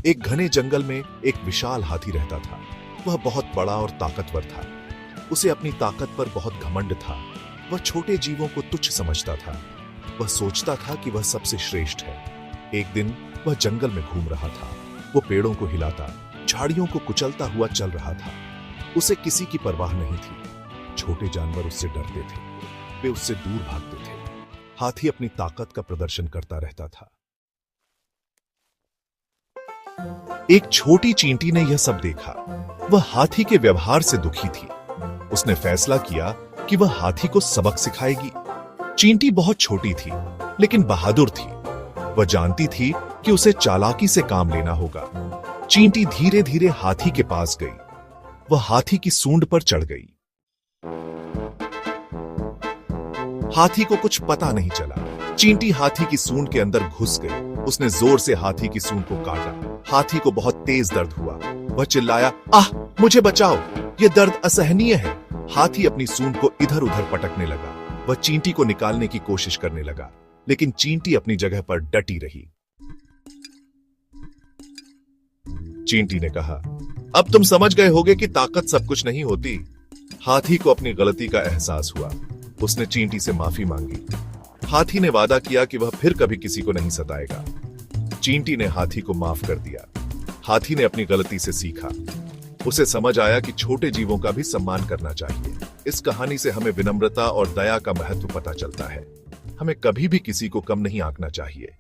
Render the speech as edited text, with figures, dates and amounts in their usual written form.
एक घने जंगल में एक विशाल हाथी रहता था। वह बहुत बड़ा और ताकतवर था। उसे अपनी ताकत पर बहुत घमंड था। वह छोटे जीवों को तुच्छ समझता था। वह सोचता था कि वह सबसे श्रेष्ठ है। एक दिन वह जंगल में घूम रहा था। वो पेड़ों को हिलाता, झाड़ियों को कुचलता हुआ चल रहा था। उसे किसी की परवाह नहीं थी। छोटे जानवर उससे डरते थे। वे उससे दूर भागते थे। हाथी अपनी ताकत का प्रदर्शन करता रहता था। एक छोटी चींटी ने यह सब देखा। वह हाथी के व्यवहार से दुखी थी। उसने फैसला किया कि वह हाथी को सबक सिखाएगी। चींटी बहुत छोटी थी, लेकिन बहादुर थी। वह जानती थी कि उसे चालाकी से काम लेना होगा। चींटी धीरे धीरे हाथी के पास गई। वह हाथी की सूंड पर चढ़ गई। हाथी को कुछ पता नहीं चला। चींटी हाथी की सूंड के अंदर घुस गई। उसने जोर से हाथी की सूंड को काटा। हाथी को बहुत तेज दर्द हुआ। वह चिल्लाया, आह, मुझे बचाओ, यह दर्द असहनीय है। हाथी अपनी सूंड को इधर उधर पटकने लगा। वह चींटी को निकालने की कोशिश करने लगा, लेकिन चींटी अपनी जगह पर डटी रही। चींटी ने कहा, अब तुम समझ गए होगे कि ताकत सब कुछ नहीं होती। हाथी को अपनी गलती का एहसास हुआ। उसने चींटी से माफी मांगी। हाथी ने वादा किया कि वह फिर कभी किसी को नहीं सताएगा। चींटी ने हाथी को माफ कर दिया। हाथी ने अपनी गलती से सीखा। उसे समझ आया कि छोटे जीवों का भी सम्मान करना चाहिए। इस कहानी से हमें विनम्रता और दया का महत्व पता चलता है। हमें कभी भी किसी को कम नहीं आंकना चाहिए।